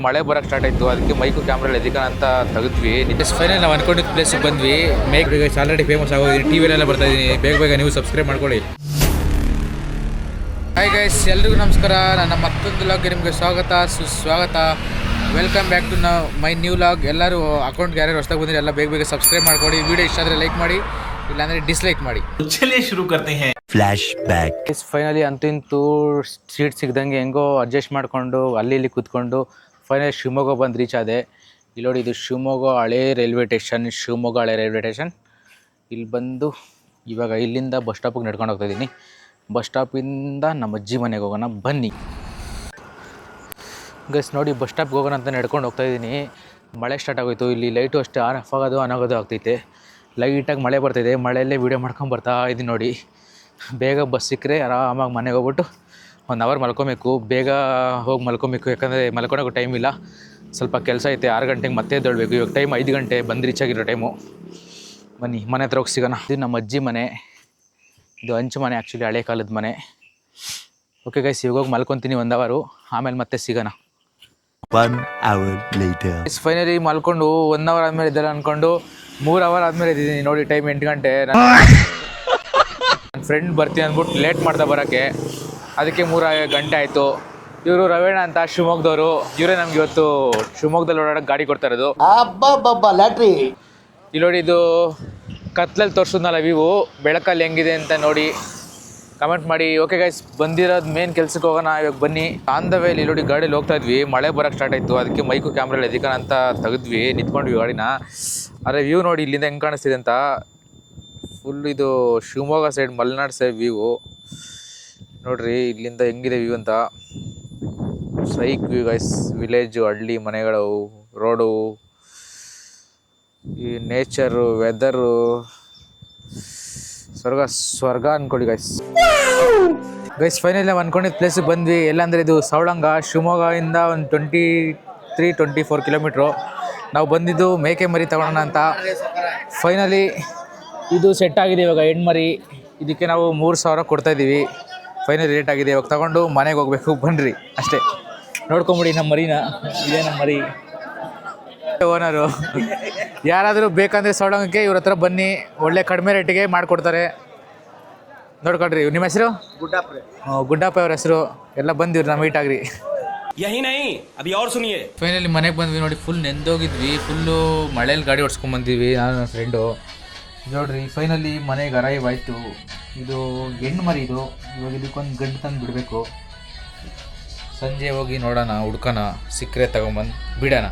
ಮಳೆ ಬರೋಕ್ಕೆ ಸ್ಟಾರ್ಟ್ ಆಯಿತು, ಅದಕ್ಕೆ ಮೈಕು ಕ್ಯಾಮ್ರಾ ಎದಿಕ ಅಂತ ತೆಗೆದ್ವಿ. ಫೈನಲ್ ನಾವು ಅನ್ಕೊಂಡಿದ್ದ ಪ್ಲೇಸಿಗೆ ಬಂದ್ವಿ. ಮೇಕ್ ಆಲ್ರೆಡಿ ಫೇಮಸ್ ಆಗೋದಿದ್ದೀನಿ, ಟಿ ವಿಲೆಲ್ಲ ಬರ್ತಾ ಇದ್ದೀನಿ. ಬೇಗ ನೀವು ಸಬ್ಸ್ಕ್ರೈಬ್ ಮಾಡ್ಕೊಳ್ಳಿ. ಹಾಯ್ ಗೈಸ್, ಎಲ್ರಿಗೂ ನಮಸ್ಕಾರ. ನನ್ನ ಮತ್ತೊಂದು ಲಾಗ್ಗೆ ನಿಮಗೆ ಸುಸ್ವಾಗತ. Welcome back to my new log. ಎಲ್ಲರೂ ಅಕೌಂಟ್ಗೆ ಯಾರ್ಯಾರು ಹೊಸದಾಗಿ ಬಂದಿರಿ ಎಲ್ಲ ಬೇಗ ಸಬ್ಸ್ಕ್ರೈಬ್ ಮಾಡ್ಕೊಳ್ಳಿ. ವಿಡಿಯೋ ಇಷ್ಟ ಆದರೆ ಲೈಕ್ ಮಾಡಿ, ಇಲ್ಲಾಂದರೆ ಡಿಸ್ಲೈಕ್ ಮಾಡಿ. ಚಲಿए शुरू करते हैं. Flash back. ಫೈನಲಿ ಅಂತೂ ಸೀಟ್ ಸಿಗ್ದಂಗೆ ಹೆಂಗೋ ಅಡ್ಜಸ್ಟ್ ಮಾಡಿಕೊಂಡು ಅಲ್ಲಿ ಕೂತ್ಕೊಂಡು ಫೈನಲಿ ಶಿವಮೊಗ್ಗ ಬಂದು ರೀಚ್ ಆದೆ. ಇಲ್ಲಿ ನೋಡಿ, ಇದು ಶಿವಮೊಗ್ಗ ಹಳೆ ರೈಲ್ವೆ ಸ್ಟೇಷನ್. ಇಲ್ಲಿ ಬಂದು ಇವಾಗ ಇಲ್ಲಿಂದ ಬಸ್ ಸ್ಟಾಪಿಗೆ ನಡ್ಕೊಂಡು ಹೋಗ್ತಾಯಿದ್ದೀನಿ. ಬಸ್ ಸ್ಟಾಪಿಂದ ನಮ್ಮ ಅಜ್ಜಿ ಮನೆಗೆ ಹೋಗೋಣ ಬನ್ನಿ ಗೈಸ್. ನೋಡಿ, ಬಸ್ ಸ್ಟಾಪ್ಗೆ ಹೋಗೋಣ ಅಂತ ನಡ್ಕೊಂಡು ಹೋಗ್ತಾಯಿದ್ದೀನಿ. ಮಳೆ ಸ್ಟಾರ್ಟ್ ಆಗೋಯ್ತು. ಇಲ್ಲಿ ಲೈಟು ಅಷ್ಟೇ ಆಫ್ ಆಗೋದು ಆಗ್ತೈತೆ. ಲೈಟಾಗಿ ಮಳೆ ಬರ್ತಾಯಿದೆ. ಮಳೆಯಲ್ಲೇ ವೀಡಿಯೋ ಮಾಡ್ಕೊಂಬರ್ತಾ ಇದ್ದೀನಿ. ನೋಡಿ, ಬೇಗ ಬಸ್ ಸಿಕ್ಕರೆ ಆರಾಮಾಗಿ ಮನೆಗೆ ಹೋಗ್ಬಿಟ್ಟು 1 ಅವರ್ ಮಲ್ಕೊಬೇಕು. ಬೇಗ ಹೋಗಿ ಮಲ್ಕೊಬೇಕು, ಯಾಕಂದರೆ ಮಲ್ಕೊಳೋಕ್ಕೂ ಟೈಮ್ ಇಲ್ಲ. ಸ್ವಲ್ಪ ಕೆಲಸ ಐತೆ. 6 ಗಂಟೆಗೆ ಮತ್ತೆ ಎದ್ದೇಳಬೇಕು. ಇವಾಗ ಟೈಮ್ 5 ಗಂಟೆ, ಬಂದು ರೀಚ್ ಆಗಿರೋ ಟೈಮು. ಬನ್ನಿ ಮನೆ ಹತ್ರ ಹೋಗಿ ಸಿಗೋಣ. ಇದು ನಮ್ಮ ಅಜ್ಜಿ ಮನೆ. ಇದು ಹಂಚು ಮನೆ, ಆ್ಯಕ್ಚುಲಿ ಹಳೆ ಕಾಲದ ಮನೆ. ಓಕೆ ಗೈಸ್, ಇವಾಗ ಹೋಗಿ ಮಲ್ಕೊತೀನಿ 1 ಅವರು, ಆಮೇಲೆ ಮತ್ತೆ ಸಿಗೋಣ. 1 hour later. ಫೈನಲಿ ಮಲ್ಕೊಂಡು 1 ಅವರ್ ಆದಮೇಲೆ ಇದ್ದಲ್ಲ ಅಂದ್ಕೊಂಡು 3 ಅವರ್ ಆದಮೇಲೆ ಇದ್ದೀನಿ. ನೋಡಿ, ಟೈಮ್ 8 ಗಂಟೆ. ನನ್ನ ಫ್ರೆಂಡ್ ಬರ್ತೀನಿ ಅಂದ್ಬಿಟ್ಟು ಲೇಟ್ ಮಾಡ್ದೆ ಬರೋಕ್ಕೆ. ಅದಕ್ಕೆ 3 ಗಂಟೆ ಆಯಿತು. ಇವರು ರವೇಣ ಅಂತ, ಶಿವಮೊಗ್ಗದವರು. ಇವರೇ ನಮ್ಗೆ ಇವತ್ತು ಶಿವಮೊಗ್ಗದಲ್ಲಿ ಓಡಾಡೋಕ್ಕೆ ಗಾಡಿ ಕೊಡ್ತಾ ಇರೋದು. ಲ್ಯಾಟ್ರಿ ಇಲ್ಲಿ ನೋಡಿ, ಇದು ಕತ್ಲಲ್ಲಿ ತೋರಿಸೋದ್ನಲ್ಲ ವ್ಯೂ, ಬೆಳಕಲ್ಲಿ ಹೆಂಗಿದೆ ಅಂತ ನೋಡಿ ಕಮೆಂಟ್ ಮಾಡಿ. ಓಕೆ ಗೈಸ್, ಬಂದಿರೋದು ಮೇನ್ ಕೆಲ್ಸಕ್ಕೆ ಹೋಗೋಣ. ಇವಾಗ ಬನ್ನಿ. ಆನ್ ದ ವೇಲಿ ನೋಡಿ, ಗಾಡೀಲಿ ಹೋಗ್ತಾ ಇದ್ವಿ. ಮಳೆ ಬರೋಕ್ಕೆ ಸ್ಟಾರ್ಟ್ ಆಯಿತು, ಅದಕ್ಕೆ ಮೈಕು ಕ್ಯಾಮ್ರಾ ಎದಿಕ ಅಂತ ತೆಗೆದ್ವಿ. ನಿಂತ್ಕೊಂಡ್ವಿ ಗಾಡಿನ. ಆದರೆ ವ್ಯೂ ನೋಡಿ ಇಲ್ಲಿಂದ ಹೆಂಗೆ ಕಾಣಿಸ್ತಿದೆ ಅಂತ. ಫುಲ್ ಇದು Shivamogga side, Malenadu side view ನೋಡ್ರಿ. ಇಲ್ಲಿಂದ ಹೆಂಗಿದೆ ವ್ಯೂ ಅಂತ. ಸೈಕ್ ವ್ಯೂ ಗೈಸ್. ವಿಲೇಜು, ಹಳ್ಳಿ ಮನೆಗಳು, ರೋಡು, ಈ ನೇಚರು, ವೆದರು, ಸ್ವರ್ಗ ಅಂದ್ಕೊಳ್ಳಿ ಗೈಸ್. ಫೈನಲಿ ನಾವು ಅಂದ್ಕೊಂಡಿದ್ದ ಪ್ಲೇಸಿಗೆ ಬಂದ್ವಿ. ಎಲ್ಲಂದರೆ ಇದು ಸವಳಂಗ. ಶಿವಮೊಗ್ಗದಿಂದ ಒಂದು 23-24 ಕಿಲೋಮೀಟ್ರು. ನಾವು ಬಂದಿದ್ದು ಮೇಕೆ ಮರಿ ತಗೊಳ್ಳೋಣ ಅಂತ. ಫೈನಲಿ ಇದು ಸೆಟ್ ಆಗಿದೆ. ಇವಾಗ ಹೆಣ್ಮರಿ, ಇದಕ್ಕೆ ನಾವು 3,000 ಕೊಡ್ತಾಯಿದ್ದೀವಿ. ಫೈನಲಿ ರೇಟ್ ಆಗಿದೆ. ಇವಾಗ ತಗೊಂಡು ಮನೆಗೆ ಹೋಗ್ಬೇಕು. ಬನ್ನಿರಿ ಅಷ್ಟೇ, ನೋಡ್ಕೊಂಬಿಡಿ ನಮ್ಮ ಮರಿನ. ಇದೇ ನಮ್ಮ ಮರಿ. ಓನರು ಯಾರಾದರೂ ಬೇಕಂದರೆ ಸವಳಂಗಕ್ಕೆ ಇವ್ರ ಹತ್ರ ಬನ್ನಿ, ಒಳ್ಳೆ ಕಡಿಮೆ ರೇಟಿಗೆ ಮಾಡಿಕೊಡ್ತಾರೆ. ನೋಡ್ಕೊಳ್ರಿ. ನಿಮ್ಮ ಹೆಸರು? ಗುಡ್ಡಪ್ಪ ಅವ್ರ ಹೆಸರು. ಎಲ್ಲ ಬಂದಿವ್ರಿ, ನಾವು ಮೀಟ್ ಆಗ್ರಿ. ಫೈನಲಿ ಮನೆಗೆ ಬಂದ್ವಿ. ನೋಡಿ, ಫುಲ್ ನೆಂದೋಗಿದ್ವಿ. ಫುಲ್ಲು ಮಳೇಲಿ ಗಾಡಿ ಓಡಿಸ್ಕೊಂಬಂದಿದ್ವಿ ನಾನು ನನ್ನ ಫ್ರೆಂಡು. ನೋಡ್ರಿ, ಫೈನಲಿ ಮನೆಗೆ ಅರೈವ್ ಆಯಿತು. ಇದು ಹೆಣ್ಣು ಮರಿ. ಇದು ಇವಾಗ ಇದಕ್ಕೊಂದು ಗಂಡು ತಂದು ಬಿಡಬೇಕು. ಸಂಜೆ ಹೋಗಿ ನೋಡೋಣ, ಹುಡ್ಕೋಣ, ಸಿಕ್ಕರೆ ತಗೊಂಬಂದು ಬಿಡೋಣ.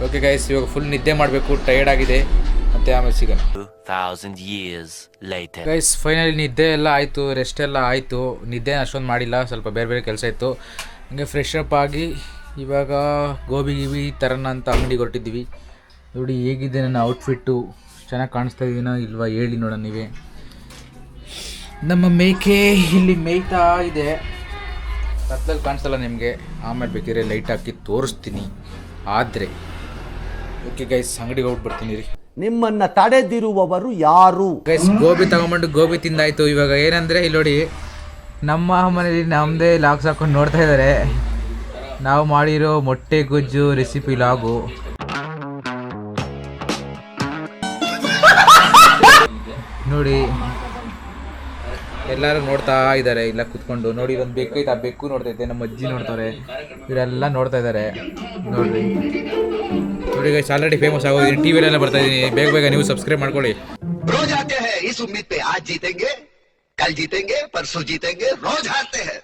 ಓಕೆ ಗೈಸ್, ಇವಾಗ ಫುಲ್ ನಿದ್ದೆ ಮಾಡಬೇಕು. ಟಯರ್ಡ್ ಆಗಿದೆ. ಮತ್ತೆ ಆಮೇಲೆ ಸಿಗೋಣ. 2000 years later. ಗೈಸ್, ಫೈನಲಿ ನಿದ್ದೆ ಎಲ್ಲ ಆಯಿತು, ರೆಸ್ಟ್ ಎಲ್ಲ ಆಯಿತು. ನಿದ್ದೆ ಅಷ್ಟೊಂದು ಮಾಡಿಲ್ಲ, ಸ್ವಲ್ಪ ಬೇರೆ ಕೆಲಸ ಇತ್ತು. ಹಂಗೆ ಫ್ರೆಶ್ ಅಪ್ ಆಗಿ ಇವಾಗ ಗೋಬಿ ತರೋಣ ಅಂತ ಅಂಗಡಿಗೆ ಹೊರಟಿದ್ವಿ. ನೋಡಿ ಹೇಗಿದೆ ನನ್ನ ಔಟ್ಫಿಟ್ಟು, ಚೆನ್ನಾಗಿ ಕಾಣಿಸ್ತಾ ಇದೀನೋ ಇಲ್ವಾ ಹೇಳಿ ನೋಡೋಣ ನೀವೇ. ನಮ್ಮ ಮೇಕೆ ಇಲ್ಲಿ ಮೇಯ್ತಾ ಇದೆ. ಕತ್ತಲಲ್ಲಿ ಕಾಣಿಸ್ತಲ್ಲ ನಿಮಗೆ, ಆಮೇಲೆ ಬೇಕಿದ್ರೆ ಲೈಟ್ ಹಾಕಿ ತೋರಿಸ್ತೀನಿ. ಆದರೆ ಓಕೆ ಗೈಸ್, ಅಂಗಡಿಗೆ ಹೋಗ್ಬಿಟ್ಟು ರೀ. ನಿಮ್ಮನ್ನ ತಡೆದಿರುವವರು ಯಾರು? ಗೈಸ್, ಗೋಬಿ ತಗೊಂಬಂಡು ಗೋಬಿ ತಿಂದಾಯ್ತು. ಇವಾಗ ಏನಂದರೆ ಇಲ್ಲಿ ನೋಡಿ, ನಮ್ಮ ಮನೇಲಿ ನಮ್ಮದೇ ಲಾಗ್ಸ್ ಹಾಕೊಂಡು ನೋಡ್ತಾ ಇದ್ದಾರೆ. ನಾವು ಮಾಡಿರೋ ಮೊಟ್ಟೆ ಗೊಜ್ಜು ರೆಸಿಪಿ ಲಾಗು. ನೋಡಿ, ಎಲ್ಲರೂ ನೋಡ್ತಾ ಇದ್ದಾರೆ ಇಲ್ಲ ಕೂತ್ಕೊಂಡು. ನೋಡಿ, ಒಂದು ಬೆಕ್ಕು ಐತೆ, ಆ ಬೆಕ್ಕು ನೋಡ್ತೈತೆ. ನಮ್ಮ ಅಜ್ಜಿ ನೋಡ್ತಾರೆ, ಇವರೆಲ್ಲ ನೋಡ್ತಾ ಇದ್ದಾರೆ. ನೋಡಿ ಗೈಸ್, ಆಲ್ರೆಡಿ ಫೇಮಸ್ ಆಗೋದಿದ್ದೀನಿ, ಟಿ ವಿಲೆಲ್ಲ ಬರ್ತಾ ಇದ್ದೀನಿ. ಬೇಗ ನೀವು ಸಬ್ಸ್ಕ್ರೈಬ್ ಮಾಡ್ಕೊಳ್ಳಿ. रोज आते हैं इस उम्मीद पे आज जीतेंगे, कल जीतेंगे, परसों जीतेंगे, रोज हारते हैं.